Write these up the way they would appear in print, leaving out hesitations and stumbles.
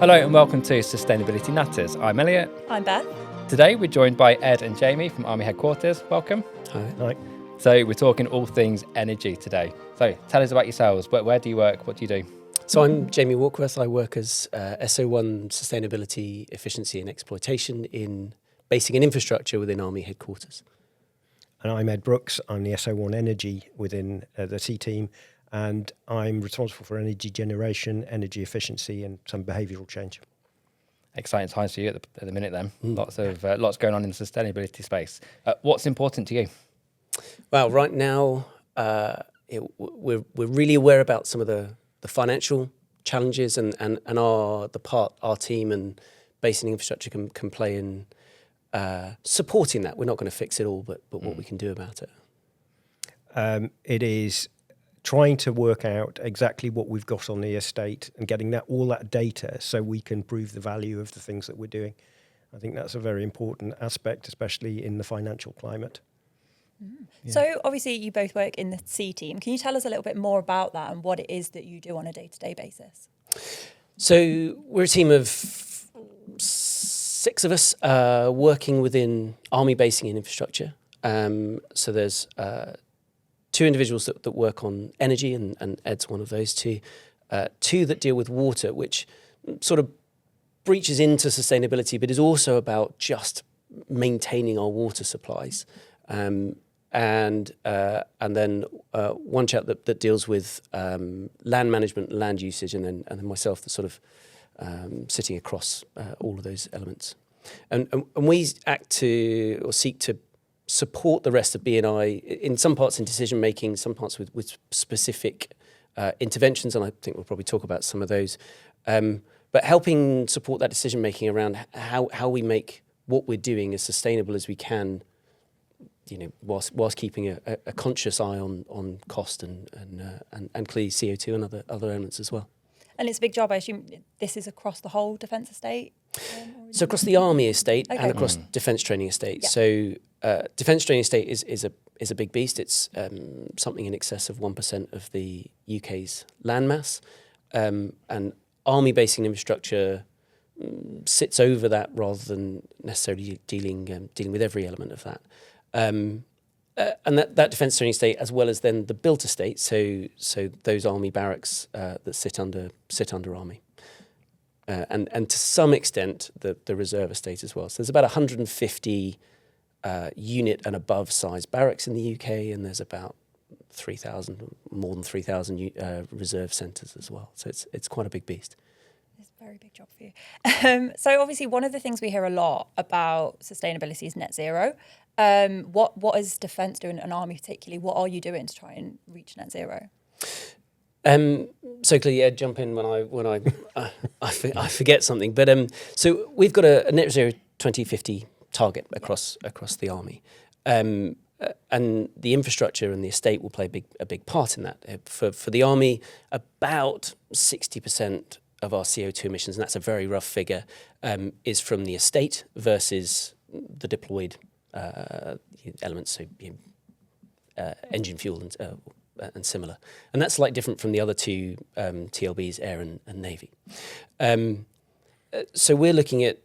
Hello and welcome to Sustainability Natters. I'm Elliot. I'm Beth. Today we're joined by Ed and Jamie from Army Headquarters. Welcome. Hi. So we're talking all things energy today. So tell us about yourselves. Where do you work? What do you do? So I'm Jamie Walkworth. I work as SO1 Sustainability, Efficiency and Exploitation in Basing and Infrastructure within Army Headquarters. And I'm Ed Brooks. I'm the SO1 Energy within the C team, and I'm responsible for energy generation, energy efficiency, and some behavioural change. Exciting times for you at the minute then. Lots going on in the sustainability space. What's important to you? Well, right now we're really aware about some of the financial challenges and the part our team and basing infrastructure can play in supporting that. We're not going to fix it all, but what we can do about it. It is trying to work out exactly what we've got on the estate and getting all that data so we can prove the value of the things that we're doing. I think that's a very important aspect, especially in the financial climate. Yeah. So obviously you both work in the C team. Can you tell us a little bit more about that and what it is that you do on a day-to-day basis? So we're a team of 6 of us working within Army basing and infrastructure. So there's 2 individuals that work on energy, and Ed's one of those 2. 2 that deal with water, which sort of breaches into sustainability, but is also about just maintaining our water supplies. And then one chap that deals with land management, land usage, and then myself that's sort of sitting across all of those elements. And we act to or seek to support the rest of B&I in some parts in decision making, some parts with specific interventions, and I think we'll probably talk about some of those. But helping support that decision making around how we make what we're doing as sustainable as we can, you know, whilst keeping a conscious eye on cost and clearly CO2 and other elements as well. And it's a big job. I assume this is across the whole defence estate? So across the Army estate Okay. and across defence training estate. Yeah. So defence training estate is a big beast. It's something in excess of 1% of the UK's land mass. And Army basing infrastructure sits over that rather than necessarily dealing with every element of that. And that defence training estate, as well as then the built estate, so those Army barracks that sit under Army, and to some extent the reserve estate as well. So there's about 150 unit and above size barracks in the UK, and there's about 3,000, more than 3,000 reserve centres as well. So it's quite a big beast. It's a very big job for you. So obviously one of the things we hear a lot about sustainability is net zero. What is Defence doing, and Army particularly? What are you doing to try and reach net zero? So clearly, Ed, jump in when I forget something. But so we've got a net zero 2050 target across the Army, and the infrastructure and the estate will play a big part in that. For the Army, about 60% of our CO2 emissions, and that's a very rough figure, is from the estate versus the deployed elements, so engine fuel and similar. And that's slightly different from the other 2 TLBs, Air and Navy. So we're looking at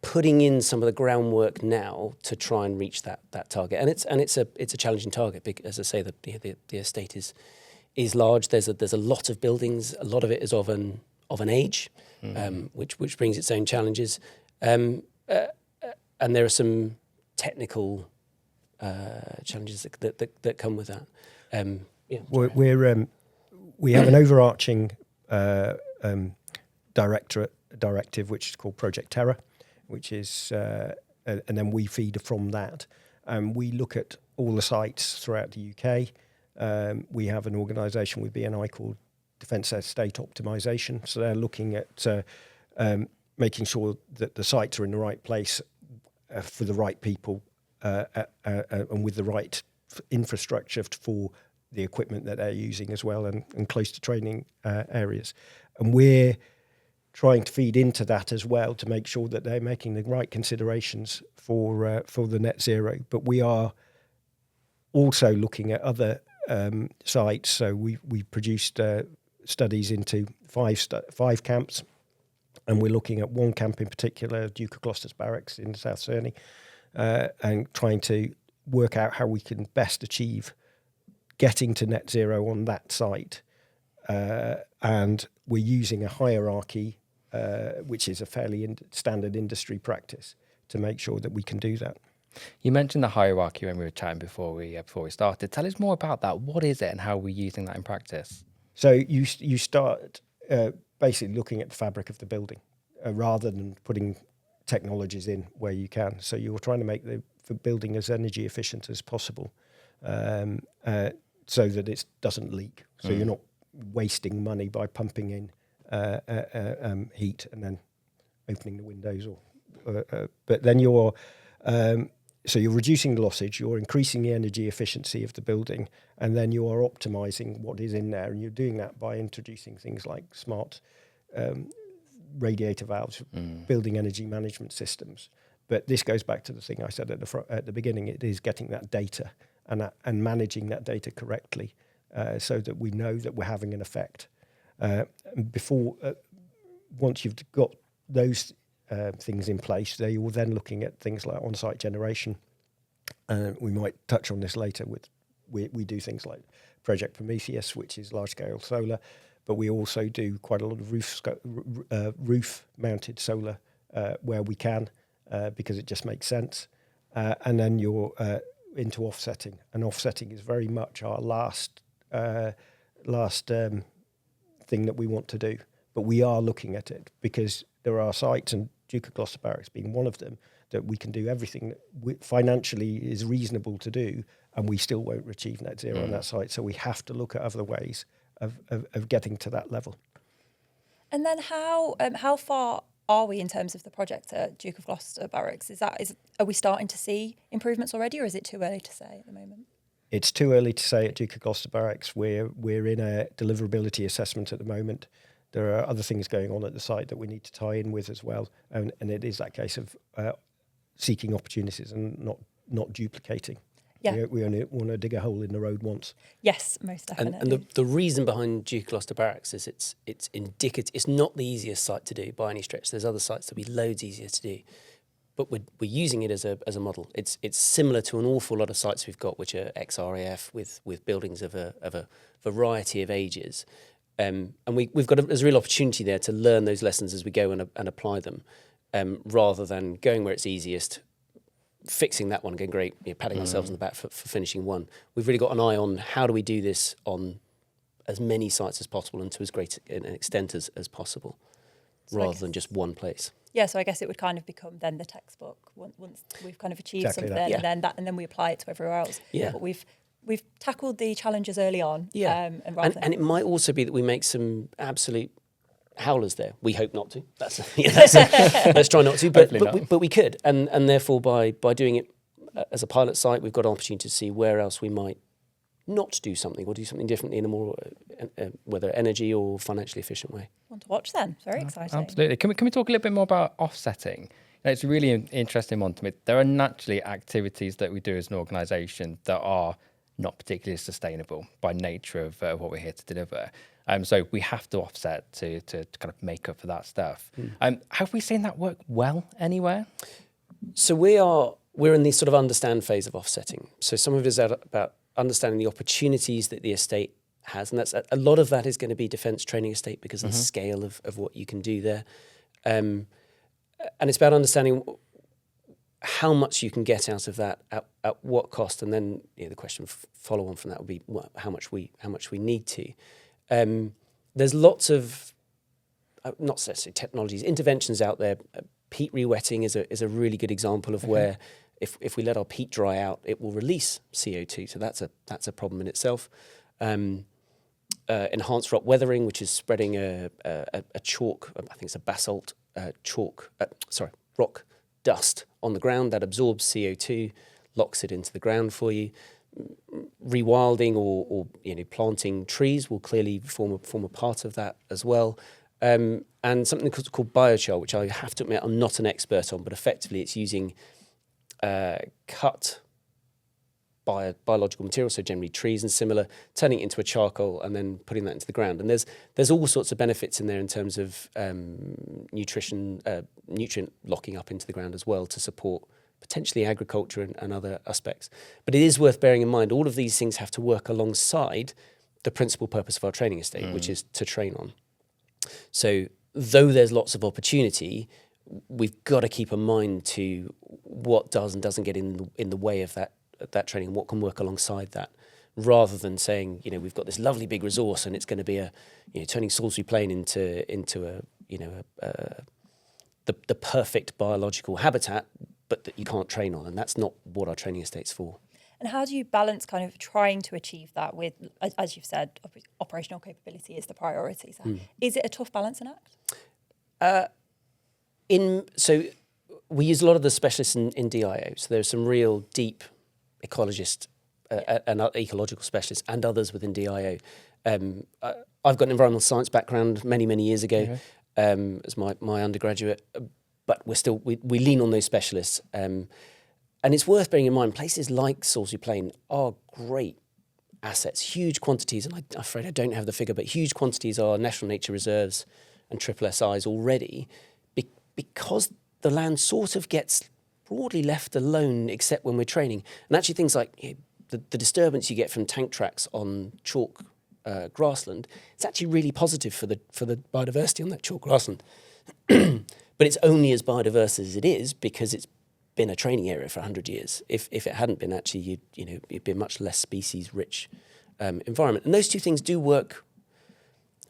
putting in some of the groundwork now to try and reach that target. And it's a challenging target because, as I say, the estate is large. There's a lot of buildings. A lot of it is of an age, which brings its own challenges. And there are some technical challenges that come with that. We have an overarching directive which is called Project Terra, which is, and then we feed from that. We look at all the sites throughout the UK. We have an organisation with BNI called Defence Estate Optimisation. So they're looking at making sure that the sites are in the right place for the right people and with the right infrastructure for the equipment that they're using as well, and close to training areas. And we're trying to feed into that as well to make sure that they're making the right considerations for the net zero. But we are also looking at other sites. So we produced studies into five camps And we're looking at one camp in particular, Duke of Gloucester's Barracks in South Cerney, and trying to work out how we can best achieve getting to net zero on that site. And we're using a hierarchy, which is a fairly standard industry practice, to make sure that we can do that. You mentioned the hierarchy when we were chatting before we started. Tell us more about that. What is it and how are we using that in practice? So you start basically looking at the fabric of the building rather than putting technologies in where you can. So you're trying to make the building as energy efficient as possible, so that it doesn't leak. So you're not wasting money by pumping in heat and then opening the windows, but then you're reducing the lossage, you're increasing the energy efficiency of the building, and then you are optimizing what is in there, and you're doing that by introducing things like smart radiator valves, building energy management systems. But this goes back to the thing I said at the beginning. It is getting that data and managing that data correctly, so that we know that we're having an effect. Once you've got those things in place, they will then looking at things like on-site generation. We might touch on this later. We do things like Project Prometheus, which is large-scale solar, but we also do quite a lot of roof-mounted solar where we can, because it just makes sense. And then you're into offsetting, and offsetting is very much our last thing that we want to do. But we are looking at it because there are sites, and Duke of Gloucester Barracks being one of them, that we can do everything that financially is reasonable to do, and we still won't achieve net zero on that site. So we have to look at other ways of getting to that level. And then how far are we in terms of the project at Duke of Gloucester Barracks? Are we starting to see improvements already, or is it too early to say at the moment? It's too early to say at Duke of Gloucester Barracks. We're in a deliverability assessment at the moment. There are other things going on at the site that we need to tie in with as well, and it is that case of seeking opportunities and not duplicating. Yeah. We only want to dig a hole in the road once. Yes, most definitely. And the reason behind Duke of Gloucester Barracks is it's indicative. It's not the easiest site to do by any stretch. There's other sites that'll be loads easier to do, but we're using it as a model. It's similar to an awful lot of sites we've got, which are ex-RAF with buildings of a variety of ages. And we've got there's a real opportunity there to learn those lessons as we go and apply them, rather than going where it's easiest, fixing that one and going great, patting ourselves on the back for finishing one. We've really got an eye on how do we do this on as many sites as possible and to as great an extent as possible, rather than just one place. Yeah, so I guess it would kind of become then the textbook once we've kind of achieved Exactly something, that. and then we apply it to everywhere else. Yeah. But we've tackled the challenges early on. Yeah, and it might also be that we make some absolute howlers there. We hope not to. Let's try not to. But we could, and therefore by doing it as a pilot site, we've got an opportunity to see where else we might not do something or do something differently in a more whether energy or financially efficient way. Want to watch then? Very exciting. Absolutely. Can we talk a little bit more about offsetting? It's a really interesting one to me. There are naturally activities that we do as an organisation that are not particularly sustainable by nature of what we're here to deliver. So we have to offset to kind of make up for that stuff. Have we seen that work well anywhere? So we're in the sort of understand phase of offsetting. So some of it is about understanding the opportunities that the estate has, and that's a lot of that is going to be defence training estate because of the scale of what you can do there. And it's about understanding how much you can get out of that at what cost, and then the question follow on from that would be how much we need to. There's lots of not necessarily technologies, interventions out there. Peat re-wetting is a really good example of where if we let our peat dry out, it will release CO2. So that's a problem in itself. Enhanced rock weathering, which is spreading a chalk, I think it's a basalt rock dust on the ground that absorbs CO2, locks it into the ground for you. Rewilding or planting trees will clearly form a part of that as well. And something called biochar, which I have to admit I'm not an expert on, but effectively it's using cut biological material, so generally trees and similar, turning it into a charcoal and then putting that into the ground. And there's all sorts of benefits in there in terms of nutrient locking up into the ground as well to support potentially agriculture and other aspects. But it is worth bearing in mind all of these things have to work alongside the principal purpose of our training estate, which is to train on. So though there's lots of opportunity, we've got to keep a mind to what does and doesn't get in the way of that training and what can work alongside that, rather than saying, we've got this lovely big resource and it's going to be turning Salisbury Plain into the perfect biological habitat, but that you can't train on, and that's not what our training estate's for. And how do you balance kind of trying to achieve that with, as you've said, operational capability is the priority. So is it a tough balancing act? So we use a lot of the specialists in DIO. So there's some real deep ecologists and ecological specialists and others within DIO. I've got an environmental science background many years ago as my undergraduate, but we lean on those specialists. And it's worth bearing in mind, places like Salisbury Plain are great assets, huge quantities, and I'm afraid I don't have the figure, but huge quantities are national nature reserves and triple SIs already, because the land sort of gets broadly left alone except when we're training. And actually things like the disturbance you get from tank tracks on chalk grassland, it's actually really positive for the biodiversity on that chalk grassland. But it's only as biodiverse as it is because it's been a training area for 100 years. If it hadn't been, actually, it'd be a much less species-rich environment. And those two things do work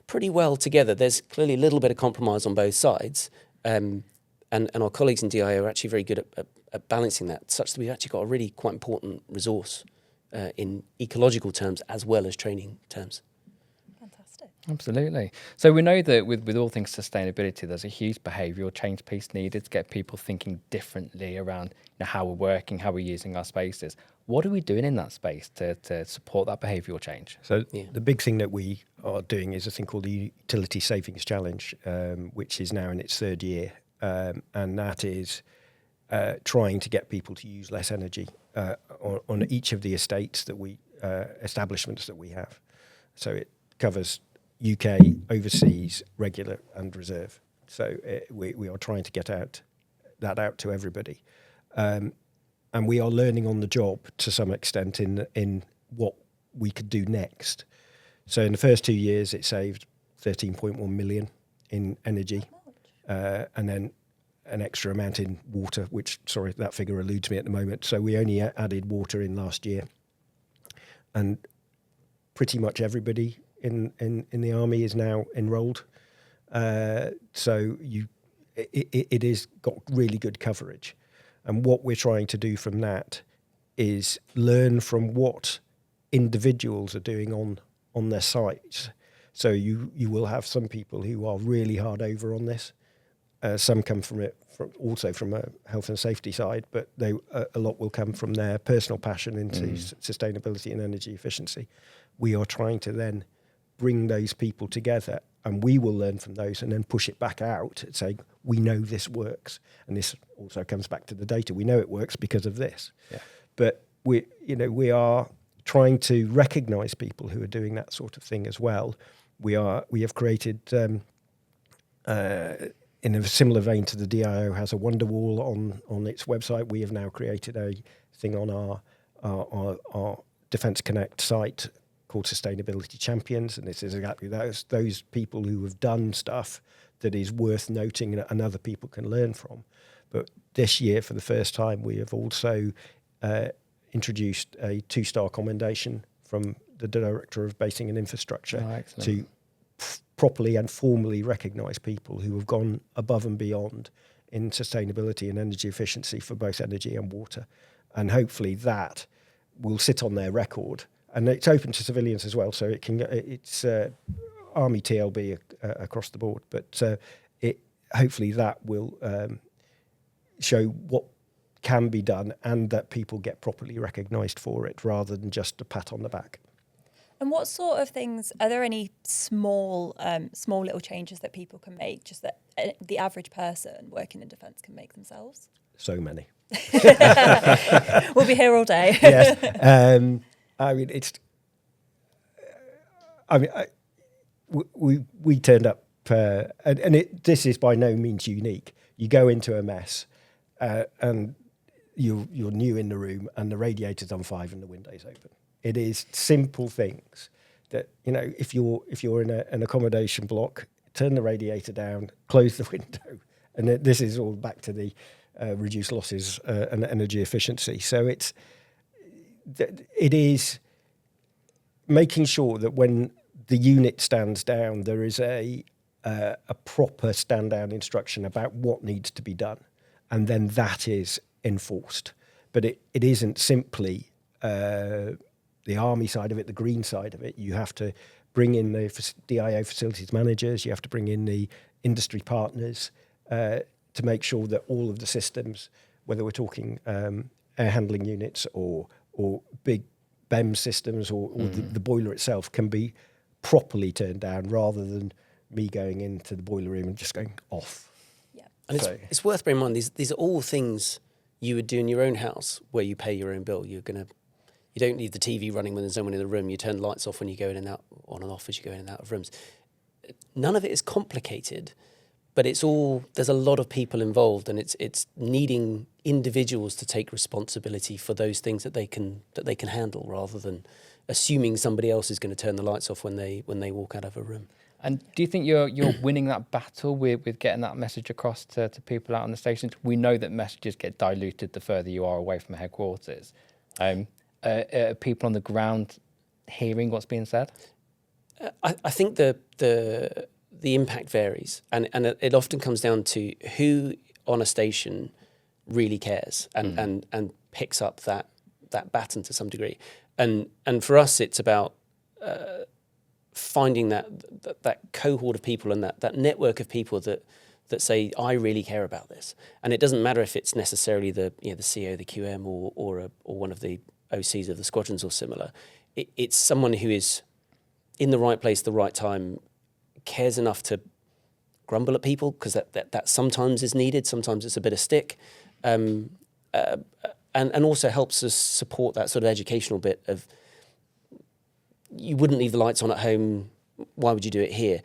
pretty well together. There's clearly a little bit of compromise on both sides, and our colleagues in DIO are actually very good at balancing that, such that we've actually got a really quite important resource in ecological terms as well as training terms. Fantastic. Absolutely. So we know that with all things sustainability, there's a huge behavioural change piece needed to get people thinking differently around how we're working, how we're using our spaces. What are we doing in that space to support that behavioural change? So the big thing that we are doing is a thing called the Utility Savings Challenge, which is now in its third year. And that is trying to get people to use less energy on each of the estates that establishments that we have. So it covers UK, overseas, regular and reserve. So we are trying to get that out to everybody. And we are learning on the job to some extent in what we could do next. So in the first 2 years, it saved 13.1 million in energy, and then an extra amount in water, which, sorry, that figure eludes me at the moment. So we only added water in last year. And pretty much everybody in the army is now enrolled. So it is got really good coverage. And what we're trying to do from that is learn from what individuals are doing on their sites. So you will have some people who are really hard over on this. Some come from a health and safety side, but a lot will come from their personal passion into sustainability and energy efficiency. We are trying to then bring those people together, and we will learn from those and then push it back out and say, we know this works. And this also comes back to the data. We know it works because of this. Yeah. But we are trying to recognise people who are doing that sort of thing as well. We have created, in a similar vein to the DIO has a wonder wall on its website, we have now created a thing on our Defence Connect site called Sustainability Champions, and this is exactly those people who have done stuff that is worth noting and other people can learn from. But this year, for the first time, we have also introduced a 2-star commendation from the Director of Basing and Infrastructure to properly and formally recognise people who have gone above and beyond in sustainability and energy efficiency for both energy and water. And hopefully that will sit on their record. And it's open to civilians as well, so it's Army TLB across the board. But hopefully that will show what can be done and that people get properly recognised for it rather than just a pat on the back. And what sort of things, are there any small little changes that people can make, just that the average person working in defence can make themselves? So many. We'll be here all day. Yes. I mean, it's. I mean, we turned up, and this is by no means unique. You go into a mess, and you're new in the room, and the radiator's on 5 and the window's open. It is simple things that, you know, if you're in an accommodation block, turn the radiator down, close the window, and this is all back to the reduce losses and energy efficiency. So it is making sure that when the unit stands down, there is a proper stand down instruction about what needs to be done, and then that is enforced. But it isn't simply the army side of it, the green side of it. You have to bring in the DIO facilities managers, you have to bring in the industry partners to make sure that all of the systems, whether we're talking air handling units or big BEM systems or the boiler itself, can be properly turned down, rather than me going into the boiler room and just going off. Yeah. And it's worth bearing in mind, these are all things you would do in your own house where you pay your own bill. You don't need the TV running when there's no one in the room. You turn the lights off when you go in and out, on and off as you go in and out of rooms. None of it is complicated, but there's a lot of people involved, and it's needing individuals to take responsibility for those things that they can handle, rather than assuming somebody else is going to turn the lights off when they walk out of a room. And do you think you're winning that battle with getting that message across to people out on the stations? We know that messages get diluted the further you are away from headquarters. Are people on the ground hearing what's being said? I think the impact varies, and it often comes down to who on a station really cares and picks up that baton to some degree. And for us, it's about finding that cohort of people and that network of people that say, I really care about this. And it doesn't matter if it's necessarily the CO, the QM, or one of the OCs of the squadrons or similar. It's someone who is in the right place, the right time, cares enough to grumble at people, because that sometimes is needed. Sometimes it's a bit of stick, and also helps us support that sort of educational bit of, you wouldn't leave the lights on at home. Why would you do it here?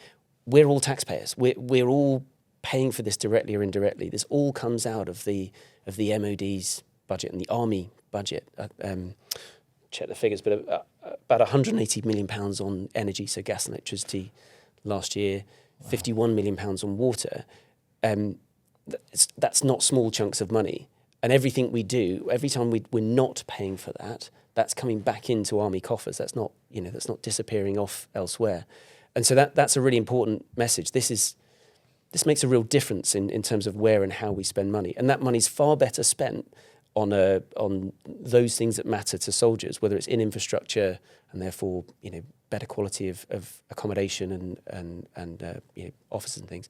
We're all taxpayers. We're all paying for this directly or indirectly. This all comes out of the MOD's budget and the Army budget. Check the figures, but about £180 million on energy, so gas and electricity last year, wow. £51 million on water. That's not small chunks of money. And everything we do, every time we're not paying for that, that's coming back into Army coffers. That's not disappearing off elsewhere. And so that's a really important message. This makes a real difference in terms of where and how we spend money. And that money's far better spent on those things that matter to soldiers, whether it's in infrastructure and therefore better quality of accommodation and offices and things,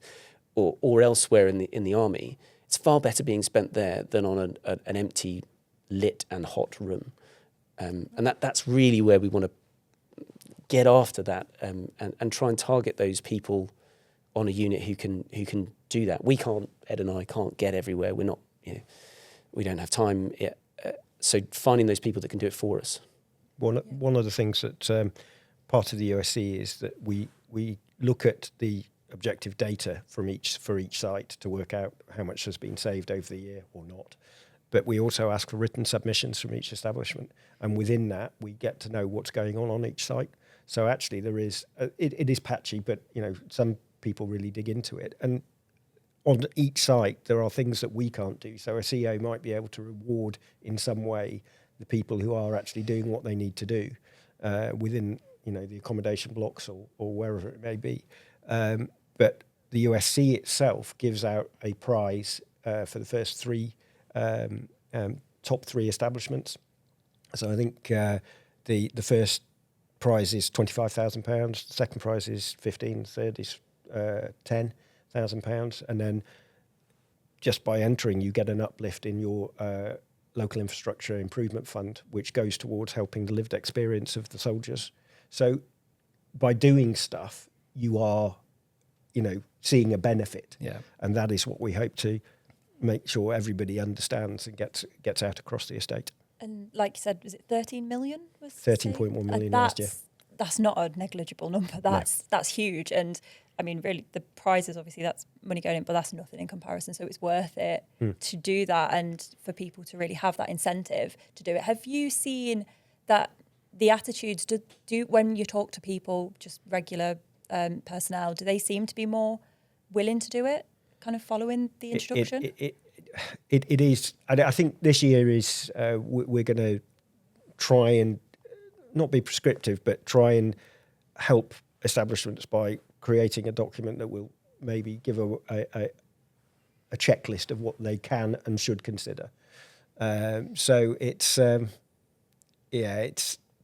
or elsewhere in the Army. It's far better being spent there than on an empty, lit and hot room, and that's really where we want to get after that, and try and target those people on a unit who can do that. We can't, Ed and I can't get everywhere. We're not, we don't have time yet. So finding those people that can do it for us. One of the things that part of the USC is that we look at the objective data for each site to work out how much has been saved over the year or not. But we also ask for written submissions from each establishment, and within that we get to know what's going on each site. So actually there is it is patchy, but some people really dig into it, and on each site there are things that we can't do. So a CEO might be able to reward in some way the people who are actually doing what they need to do within the accommodation blocks or wherever it may be. But the USC itself gives out a prize for the first top three establishments. So I think the first prize is £25,000, the second prize is 15, third is £10,000, and then just by entering you get an uplift in your local infrastructure improvement fund, which goes towards helping the lived experience of the soldiers. So by doing stuff, you are seeing a benefit, and that is what we hope to make sure everybody understands and gets out across the estate. And like you said, was it 13 million? 13.1 million last year. That's not a negligible number. That's huge. And I mean, really, the prizes, obviously, that's money going in, but that's nothing in comparison. So it's worth it to do that and for people to really have that incentive to do it. Have you seen that the attitudes do when you talk to people, just regular personnel, do they seem to be more willing to do it, kind of following the introduction? It is. I think this year is we're going to try and not be prescriptive, but try and help establishments by creating a document that will maybe give a checklist of what they can and should consider. So it's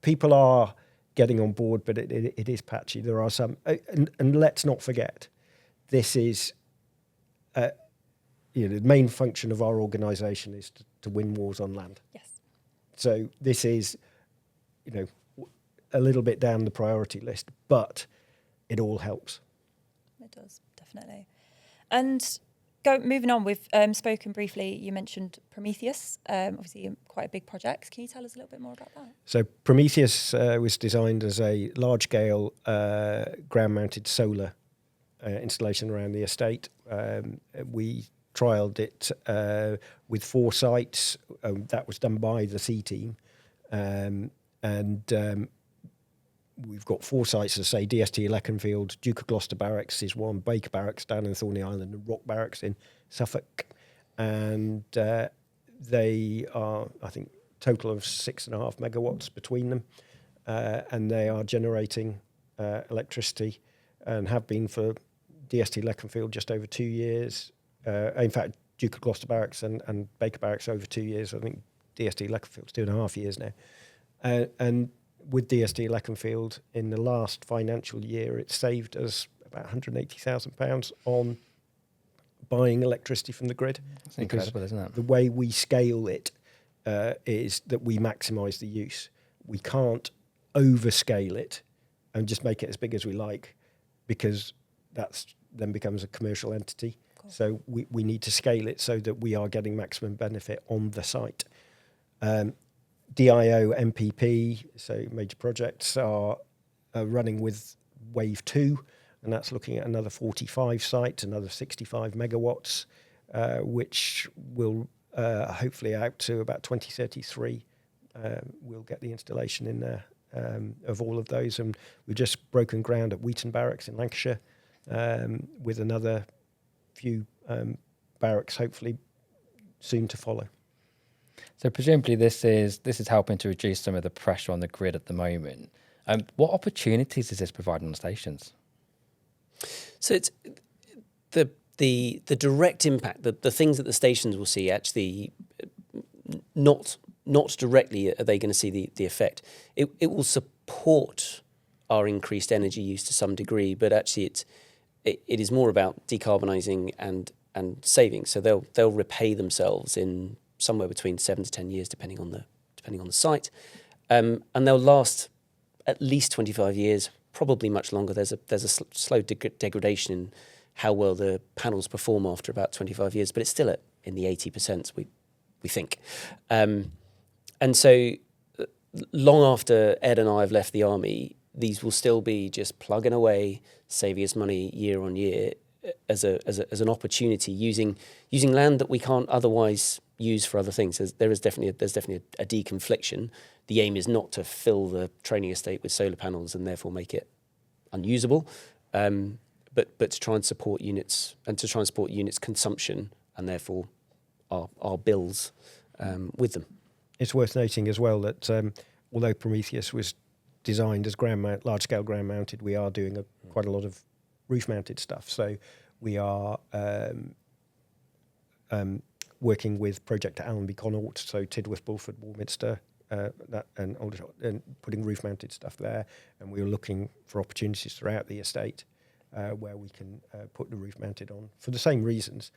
people are getting on board, but it is patchy. There are some, and let's not forget, this is the main function of our organisation is to win wars on land. Yes. So this is, a little bit down the priority list, but it all helps. It does, definitely. And moving on, we've spoken briefly, you mentioned Prometheus, obviously quite a big project. Can you tell us a little bit more about that? So Prometheus was designed as a large-scale ground-mounted solar installation around the estate. We trialled it with 4 sites. That was done by the C team. We've got 4 sites, as I say, DST Leconfield, Duke of Gloucester Barracks is one, Baker Barracks down in Thorney Island, and Rock Barracks in Suffolk. And they are, I think, total of 6.5 megawatts between them. And they are generating electricity and have been for DST Leconfield just over 2 years. In fact, Duke of Gloucester Barracks and Baker Barracks over 2 years. I think DST Leconfield's 2.5 years now. And with DST Leconfield, in the last financial year, it saved us about £180,000 on buying electricity from the grid. That's incredible, isn't it? The way we scale it is that we maximise the use. We can't overscale it and just make it as big as we like, because that's then becomes a commercial entity. Cool. So we need to scale it so that we are getting maximum benefit on the site. DIO MPP, so major projects, are running with Wave 2, and that's looking at another 45 sites, another 65 megawatts, which will hopefully out to about 2033. We'll get the installation in there of all of those. And we've just broken ground at Wheaton Barracks in Lancashire, with another few barracks hopefully soon to follow. So presumably this is helping to reduce some of the pressure on the grid at the moment. What opportunities is this providing on stations? So it's the direct impact, the things that the stations will see, actually not directly are they going to see the effect. It will support our increased energy use to some degree, but actually it is more about decarbonising and saving. So they'll repay themselves in somewhere between 7 to 10 years, depending on the site, and they'll last at least 25 years, probably much longer. There's a slow degradation in how well the panels perform after about 25 years, but it's still in the 80%, we think. And so long after Ed and I have left the army, these will still be just plugging away, saving us money year on year as an opportunity, using land that we can't otherwise use for other things. There's definitely a deconfliction. The aim is not to fill the training estate with solar panels and therefore make it unusable, but to try and support units consumption and therefore our bills with them. It's worth noting as well that although Prometheus was designed as large-scale ground-mounted, we are doing quite a lot of roof-mounted stuff. So we are working with Project Allenby Connaught, so Tidworth, Bulford, Warminster, and Aldershot, and putting roof-mounted stuff there. And we are looking for opportunities throughout the estate where we can put the roof-mounted on. For the same reasons,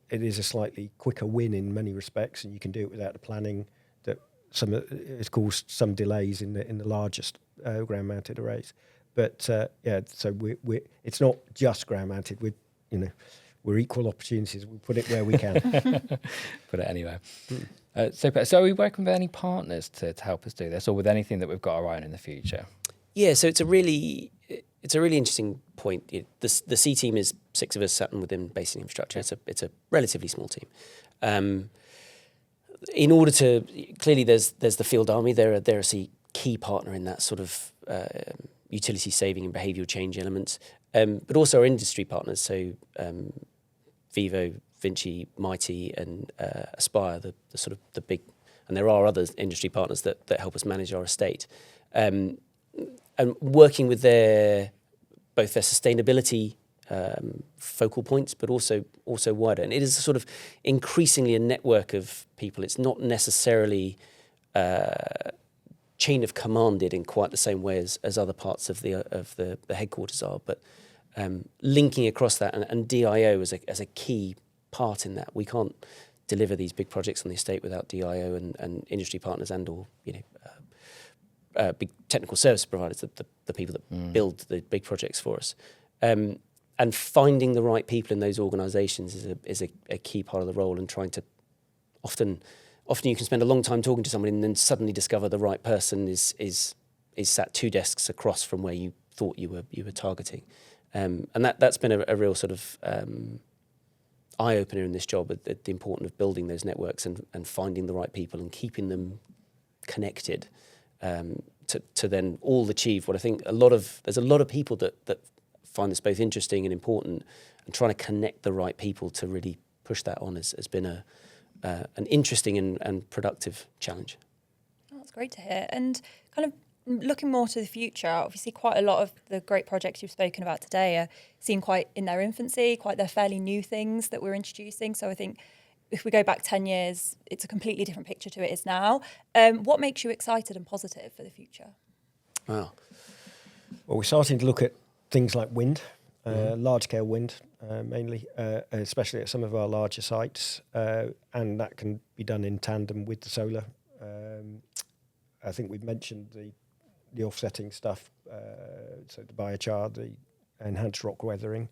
it is a slightly quicker win in many respects, and you can do it without the planning that it's caused some delays in the largest ground-mounted arrays. But so we it's not just ground-mounted. we're equal opportunities. We put it where we can. Put it anywhere. So are we working with any partners to help us do this, or with anything that we've got our eye on in the future? Yeah, so it's a really interesting point. The C team is 6 of us sat within basic infrastructure. It's a relatively small team. In order to clearly, there's the field army. They're a key partner in that sort of utility saving and behavioural change elements, but also our industry partners. So Vivo, Vinci, Mighty, and Aspire, the sort of the big, and there are other industry partners that help us manage our estate. And working with both their sustainability focal points, but also wider. And it is sort of increasingly a network of people. It's not necessarily chain of commanded in quite the same way as other parts of the headquarters are, but linking across that, and DIO as a key part in that. We can't deliver these big projects on the estate without DIO and industry partners and/or big technical service providers, the people that build the big projects for us. And finding the right people in those organisations is a key part of the role, and trying to often you can spend a long time talking to somebody and then suddenly discover the right person is sat 2 desks across from where you thought you were targeting. And that's been a real sort of eye opener in this job, the importance of building those networks and finding the right people and keeping them connected to then all achieve what I think there's a lot of people that find this both interesting and important, and trying to connect the right people to really push that on has been an interesting and productive challenge. Oh, that's great to hear. And kind of looking more to the future, obviously quite a lot of the great projects you've spoken about today seem quite in their infancy, they're fairly new things that we're introducing. So I think if we go back 10 years, it's a completely different picture to it is now. What makes you excited and positive for the future? Wow. Well, we're starting to look at things like wind, large-scale wind, mainly, especially at some of our larger sites, and that can be done in tandem with the solar. I think we've mentioned the offsetting stuff, so the biochar, the enhanced rock weathering.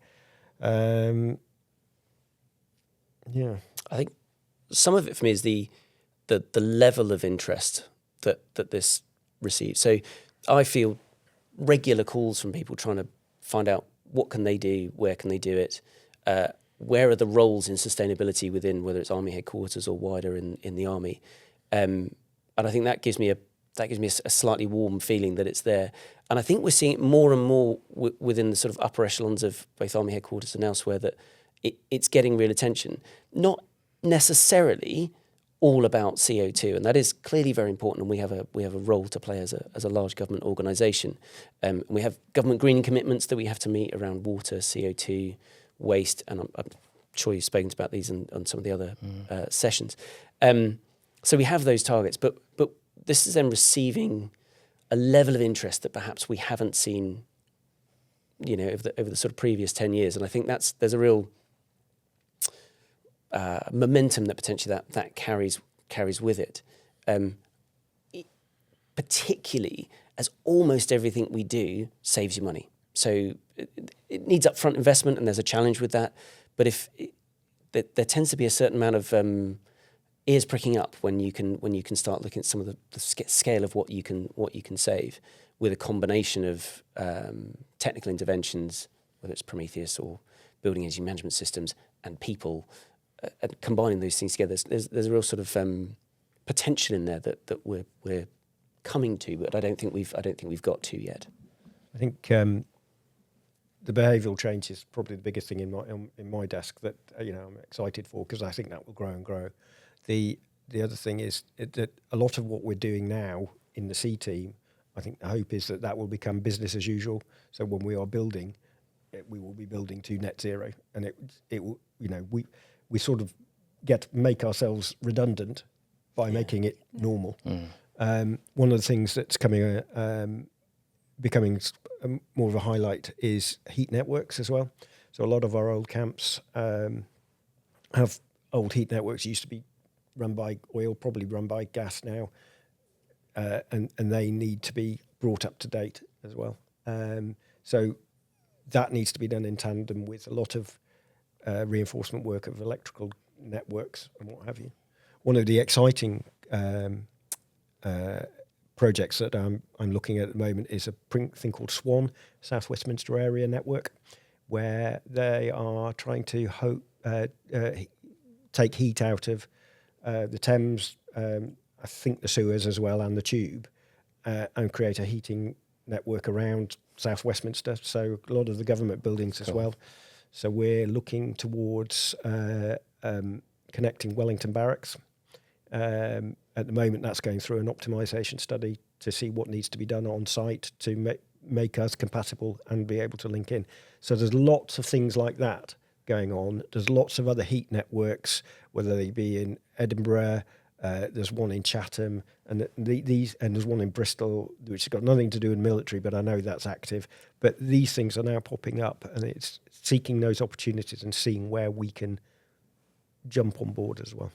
Yeah. I think some of it for me is the level of interest that this receives. So I feel regular calls from people trying to find out what can they do, where can they do it, where are the roles in sustainability within, whether it's Army headquarters or wider in the Army, and I think that gives me a slightly warm feeling that it's there. And I think we're seeing it more and more within the sort of upper echelons of both Army headquarters and elsewhere, that it's getting real attention. Not necessarily all about CO2, and that is clearly very important, and we have a role to play as a large government organisation. We have government greening commitments that we have to meet around water, CO2, waste, and I'm sure you've spoken about these on some of the other sessions. So we have those targets, but this is then receiving a level of interest that perhaps we haven't seen, over the sort of previous 10 years, and I think there's a real momentum that potentially that carries with it, particularly as almost everything we do saves you money. So it needs upfront investment, and there's a challenge with that. But there tends to be a certain amount of ears pricking up when you can start looking at some of the scale of what you can save with a combination of technical interventions, whether it's Prometheus or building energy management systems and people. And combining those things together, there's a real sort of potential in there that we're coming to, but I don't think we've got to yet. I think the behavioural change is probably the biggest thing in my desk that I'm excited for, because I think that will grow and grow. The other thing is that a lot of what we're doing now in the C team, I think the hope is that will become business as usual. So when we are building, we will be building to net zero, and it will we sort of make ourselves redundant by making it normal. One of the things that's becoming more of a highlight is heat networks as well. So a lot of our old camps have old heat networks, used to be run by oil, probably run by gas now, and they need to be brought up to date as well. So that needs to be done in tandem with a lot of reinforcement work of electrical networks and what have you. One of the exciting projects that I'm looking at the moment is a thing called SWAN, South Westminster Area Network, where they are trying to take heat out of the Thames, I think the sewers as well, and the Tube, and create a heating network around South Westminster, so a lot of the government buildings as well. So we're looking towards connecting Wellington Barracks. At the moment, that's going through an optimisation study to see what needs to be done on site to make us compatible and be able to link in. So there's lots of things like that going on. There's lots of other heat networks, whether they be in Edinburgh, there's one in Chatham, and there's one in Bristol, which has got nothing to do with military, but I know that's active. But these things are now popping up, and it's seeking those opportunities and seeing where we can jump on board as well.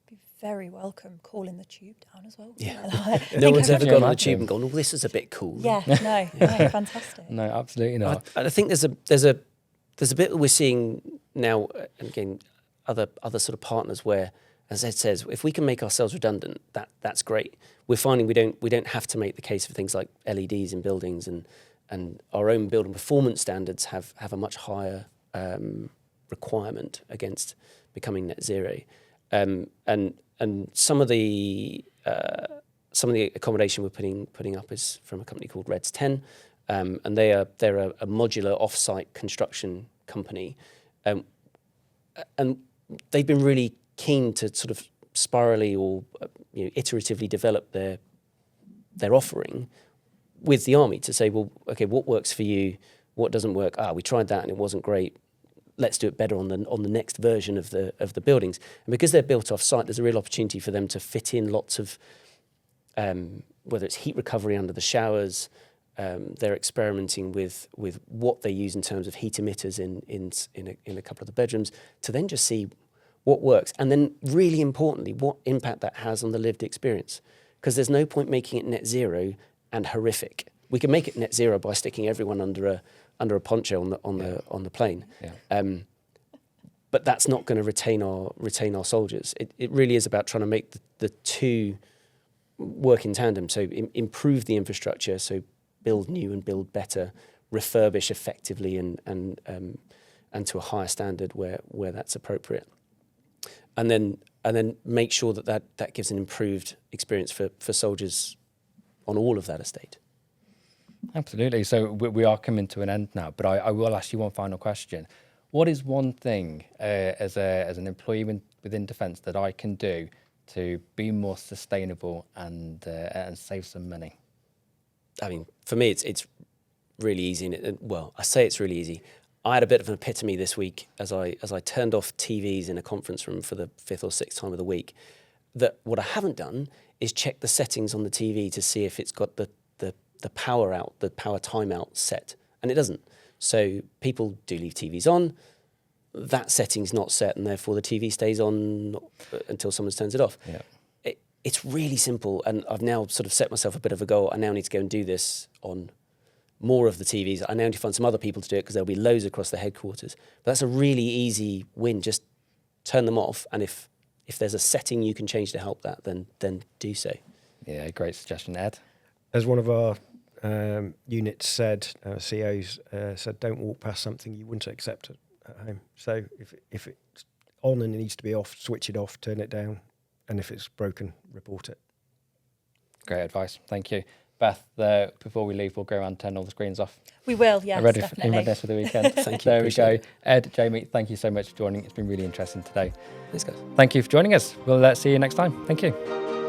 Be very welcome calling the Tube down as well. Yeah. No one's ever gone on the Tube and gone, oh, this is a bit cool. Yeah, no, fantastic. No, absolutely not. I think there's a bit that we're seeing now, and again, other sort of partners where, as Ed says, if we can make ourselves redundant, that's great. We're finding we don't have to make the case for things like LEDs in buildings, and our own building performance standards have a much higher requirement against becoming net zero. And some of the accommodation we're putting up is from a company called Reds 10, and they're a modular off-site construction company, and they've been really keen to sort of spirally or iteratively develop their offering with the Army to say, well, okay, what works for you, what doesn't work? We tried that and it wasn't great. Let's do it better on the next version of the buildings. And because they're built off site, there's a real opportunity for them to fit in lots of whether it's heat recovery under the showers. They're experimenting with what they use in terms of heat emitters in a couple of the bedrooms to then just see what works, and then really importantly, what impact that has on the lived experience. Because there's no point making it net zero and horrific. We can make it net zero by sticking everyone under a poncho on the plane, but that's not going to retain our soldiers. It really is about trying to make the two work in tandem. So improve the infrastructure, so build new and build better, refurbish effectively and to a higher standard where that's appropriate. And then make sure that gives an improved experience for soldiers on all of that estate. Absolutely. So we are coming to an end now, but I will ask you one final question. What is one thing as an employee within Defence that I can do to be more sustainable and save some money? I mean, for me, it's really easy. Well, I say it's really easy. I had a bit of an epiphany this week as I turned off TVs in a conference room for the 5th or 6th time of the week, that what I haven't done is check the settings on the TV to see if it's got the power out, the power timeout set, and it doesn't. So people do leave TVs on, that setting's not set, and therefore the TV stays on until someone turns it off. Yeah. It's really simple, and I've now sort of set myself a bit of a goal. I now need to go and do this on more of the TVs. I now need to find some other people to do it because there'll be loads across the headquarters. But that's a really easy win. Just turn them off, and if there's a setting you can change to help that, then do so. Yeah, great suggestion, Ed. As one of our units said, COs said, don't walk past something you wouldn't accept at home. So if it's on and it needs to be off, switch it off, turn it down, and if it's broken, report it. Great advice. Thank you. Beth, before we leave, we'll go around and turn all the screens off. We will, yes, definitely. In readiness for the weekend. Thank you. There we go. Ed, Jamie, thank you so much for joining. It's been really interesting today. Thanks, guys. Thank you for joining us. We'll see you next time. Thank you.